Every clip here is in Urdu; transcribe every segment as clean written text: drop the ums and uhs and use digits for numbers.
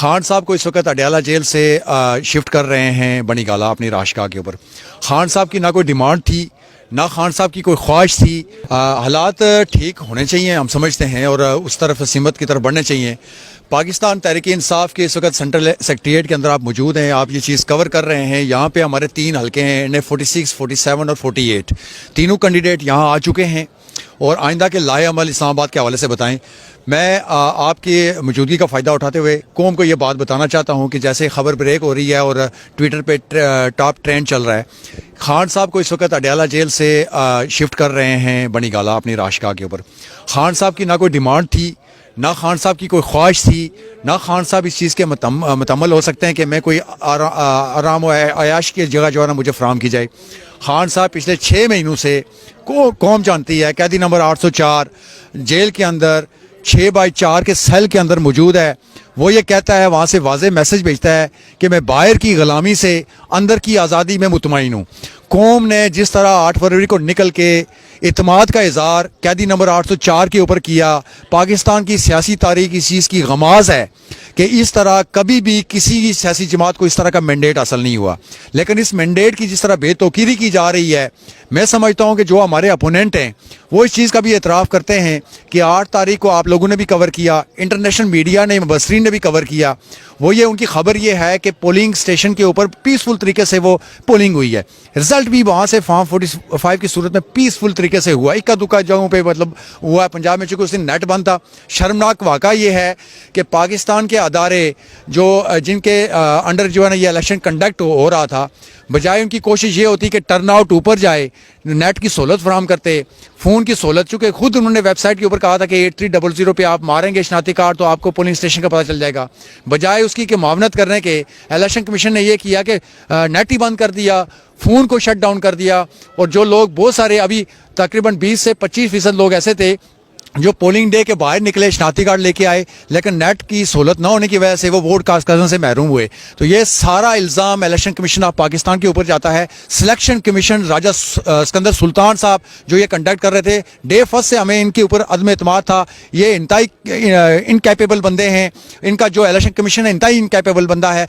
خان صاحب کو اس وقت اڈیالہ جیل سے شفٹ کر رہے ہیں بنی گالہ اپنی راشگاہ کے اوپر. خان صاحب کی نہ کوئی ڈیمانڈ تھی نہ خان صاحب کی کوئی خواہش تھی. حالات ٹھیک ہونے چاہیے ہم سمجھتے ہیں اور اس طرف سمت کی طرف بڑھنے چاہیے. پاکستان تحریک انصاف کے اس وقت سینٹرل سیکریٹریٹ کے اندر آپ موجود ہیں, آپ یہ چیز کور کر رہے ہیں. یہاں پہ ہمارے 3 حلقے ہیں, 46, 47 اور 48. تینوں کینڈیڈیٹ یہاں آ چکے ہیں اور آئندہ کے لائے عمل اسلام آباد کے حوالے سے بتائیں. میں آپ کی موجودگی کا فائدہ اٹھاتے ہوئے قوم کو یہ بات بتانا چاہتا ہوں کہ جیسے خبر بریک ہو رہی ہے اور ٹویٹر پہ ٹاپ ٹرینڈ چل رہا ہے, خان صاحب کو اس وقت اڈیالہ جیل سے شفٹ کر رہے ہیں بنی گالہ اپنی راشگاہ کے اوپر. خان صاحب کی نہ کوئی ڈیمانڈ تھی نہ خان صاحب کی کوئی خواہش تھی, نہ خان صاحب اس چیز کے متمل ہو سکتے ہیں کہ میں کوئی آرام و عیاش کی جگہ جو ہے نا مجھے فراہم کی جائے. خان صاحب پچھلے 6 مہینوں سے قوم جانتی ہے, قیدی نمبر 804 جیل کے اندر 6x4 کے سیل کے اندر موجود ہے. وہ یہ کہتا ہے, وہاں سے واضح میسج بھیجتا ہے کہ میں باہر کی غلامی سے اندر کی آزادی میں مطمئن ہوں. قوم نے جس طرح 8 فروری کو نکل کے اعتماد کا اظہار قیدی نمبر 804 کے اوپر کیا, پاکستان کی سیاسی تاریخ اس چیز کی غماز ہے کہ اس طرح کبھی بھی کسی سیاسی جماعت کو اس طرح کا مینڈیٹ حاصل نہیں ہوا. لیکن اس مینڈیٹ کی جس طرح بے توقیری کی جا رہی ہے, میں سمجھتا ہوں کہ جو ہمارے اپوننٹ ہیں وہ اس چیز کا بھی اعتراف کرتے ہیں کہ 8 تاریخ کو آپ لوگوں نے بھی کور کیا, انٹرنیشنل میڈیا نے, مبصرین نے بھی کور کیا. وہ یہ ان کی خبر یہ ہے کہ پولنگ سٹیشن کے اوپر پیسفل طریقے سے وہ پولنگ ہوئی ہے. رزلٹ بھی وہاں سے فارم 45 کی صورت میں پیسفل طریقے سے ہوا. اکا دکا جگہوں پہ مطلب ہوا ہے. پنجاب میں چونکہ اس دن نیٹ بند تھا. شرمناک واقعہ یہ ہے کہ پاکستان کے ادارے جو جن کے انڈر جو ہے نا یہ الیکشن کنڈکٹ ہو رہا تھا, بجائے ان کی کوشش یہ ہوتی کہ ٹرن آؤٹ اوپر جائے, نیٹ کی سہولت فراہم کرتے, فون کی سہولت, چونکہ خود انہوں نے ویب سائٹ کے اوپر کہا تھا کہ 8300 پہ آپ ماریں گے شناختی کارڈ تو آپ کو پولنگ اسٹیشن کا پتہ چل جائے گا. بجائے اس کی کہ معاونت کرنے کے الیکشن کمیشن نے یہ کیا کہ نیٹ ہی بند کر دیا, فون کو شٹ ڈاؤن کر دیا. اور جو لوگ بہت سارے ابھی تقریباً 20 سے 25% لوگ ایسے تھے جو پولنگ ڈے کے باہر نکلے, شناختی کارڈ لے کے آئے, لیکن نیٹ کی سہولت نہ ہونے کی وجہ سے وہ ووٹ کاسٹ کرنے سے محروم ہوئے. تو یہ سارا الزام الیکشن کمیشن آف پاکستان کے اوپر جاتا ہے. سلیکشن کمیشن راجہ اسکندر سلطان صاحب جو یہ کنڈکٹ کر رہے تھے, ڈے فرسٹ سے ہمیں ان کے اوپر عدم اعتماد تھا. یہ انتہائی انکیپیبل بندے ہیں. ان کا جو الیکشن کمیشن ہے انتہائی انکیپیبل بندہ ہے.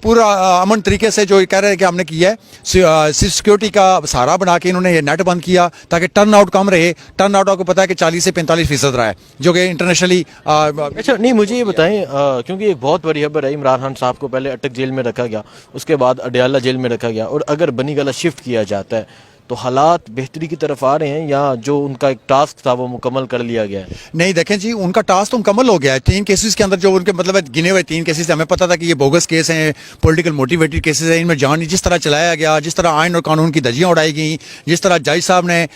پورا امن طریقے سے جو کہہ رہے ہیں کہ ہم نے کیا ہے, سیکیورٹی کا سہارا بنا کے انہوں نے یہ نیٹ بند کیا تاکہ ٹرن آؤٹ کم رہے. ٹرن آؤٹ آپ کو پتا ہے کہ 40 سے 45% رہا ہے جو کہ انٹرنیشنلی. اچھا نہیں, مجھے یہ بتائیں کیونکہ ایک بہت بڑی خبر ہے, عمران خان صاحب کو پہلے اٹک جیل میں رکھا گیا, اس کے بعد اڈیالہ جیل میں رکھا گیا, اور اگر بنی گالہ شفٹ کیا جاتا ہے تو حالات بہتری کی طرف آ رہے ہیں یا جو ان کا ایک ٹاسک تھا وہ مکمل کر لیا گیا ہے؟ نہیں دیکھیں جی, ان کا ٹاسک تو مکمل ہو گیا ہے. 3 کیسز کے اندر جو ان کے مطلب گنے ہوئے 3 کیسز ہمیں پتا تھا کہ یہ بوگس کیس ہیں, پولیٹیکل موٹیویٹڈ کیسز ہیں. ان میں جان جس طرح چلایا گیا, جس طرح آئین اور قانون کی دھجیاں اڑائی گئیں, جس طرح جج صاحب نے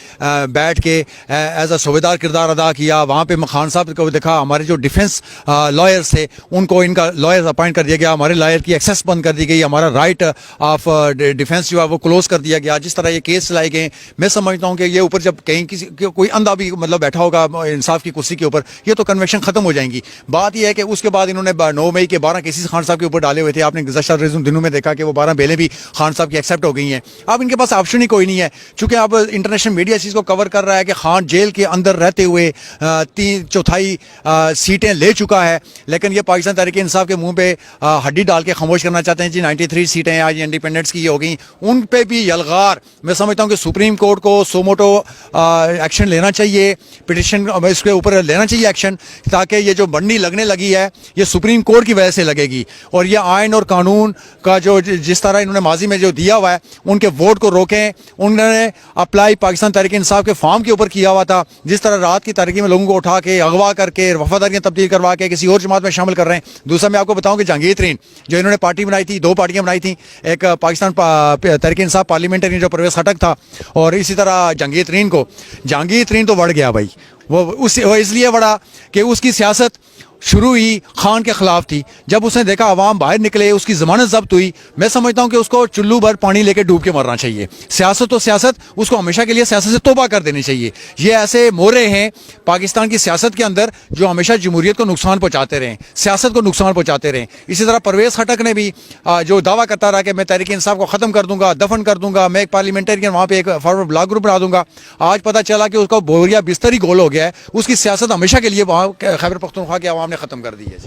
بیٹھ کے ایز اے صوبیدار کردار ادا کیا, وہاں پہ خان صاحب کو دیکھا. ہمارے جو ڈیفنس لائرس تھے ان کو ان کا لائر اپوائنٹ کر دیا گیا, ہمارے لائر کی ایکسیس بند کر دی گئی, ہمارا رائٹ آف ڈیفنس جو ہے وہ کلوز کر دیا گیا. جس طرح یہ کیس چلائے گئے, میں سمجھتا ہوں کہ یہ اوپر جب کہیں کسی کوئی اندھا بھی مطلب بیٹھا ہوگا انصاف کی کرسی کے اوپر, یہ تو کنوینشن ختم ہو جائیں گی. بات یہ ہے کہ اس کے بعد انہوں نے 9 مئی کے 12 کیسز خان صاحب کے اوپر ڈالے ہوئے تھے. آپ نے گزشتہ دنوں میں دیکھا کہ وہ 12 بیلیں بھی خان صاحب کی ایکسیپٹ ہو گئی ہیں. اب ان کے پاس آپشن ہی کوئی نہیں ہے, چونکہ اب انٹرنیشنل میڈیا اس چیز کو کور کر رہا ہے کہ خان جیل کے اندر رہتے ہوئے 3/4 سیٹیں لے چکا ہے. لیکن یہ پاکستان تحریک انصاف کے منہ پہ ہڈی ڈال کے خاموش کرنا چاہتے ہیں. جی 93 سیٹیں آج انڈیپینڈنٹس کی ہو گئیں, ان پہ بھی یلغار. میں سمجھتا ہوں کہ سپریم کورٹ کو سوموٹو ایکشن لینا چاہیے, پٹیشن اس کے اوپر لینا چاہیے ایکشن, تاکہ یہ جو بنڈی لگنے لگی ہے یہ سپریم کورٹ کی وجہ سے لگے گی. اور یہ آئین اور قانون کا جو جس طرح انہوں نے ماضی میں جو دیا ہوا ہے ان کے ووٹ کو روکیں. انہوں نے اپلائی پاکستان تحریک انصاف کے فارم کے اوپر کیا ہوا تھا, جس طرح رات کی تاریکی میں لوگوں کو اٹھا کے اغوا کر کے وفاداریاں تبدیل کروا کے کسی اور جماعت میں شامل کر رہے ہیں. دوسرا میں آپ کو بتاؤں کہ جہانگیر ترین جو انہوں نے پارٹی بنائی تھی, 2 پارٹیاں بنائی تھیں, ایک پاکستان تحریک انصاف پارلیمنٹری جو پرویز خٹک تھا, اور اسی طرح جہانگیر ترین تو بڑھ گیا بھائی. وہ اس لیے بڑھا کہ اس کی سیاست شروع ہی خان کے خلاف تھی. جب اس نے دیکھا عوام باہر نکلے, اس کی ضمانت ضبط ہوئی, میں سمجھتا ہوں کہ اس کو چلو بھر پانی لے کے ڈوب کے مرنا چاہیے. سیاست تو سیاست, اس کو ہمیشہ کے لیے سیاست سے توبہ کر دینی چاہیے. یہ ایسے مورے ہیں پاکستان کی سیاست کے اندر جو ہمیشہ جمہوریت کو نقصان پہنچاتے رہے, سیاست کو نقصان پہنچاتے رہے. اسی طرح پرویز خٹک نے بھی جو دعویٰ کرتا رہا کہ میں تحریک انصاف کو ختم کر دوں گا, دفن کر دوں گا, میں ایک پارلیمنٹرین وہاں پہ ایک فارورڈ بلاک گروپ بنا دوں گا. آج پتہ چلا کہ اس کا بوریا بستر ہی گول ہو گیا ہے. اس کی سیاست ہمیشہ کے لیے وہاں خیبر پختونخوا کے عوام نے ختم کر دی ہے.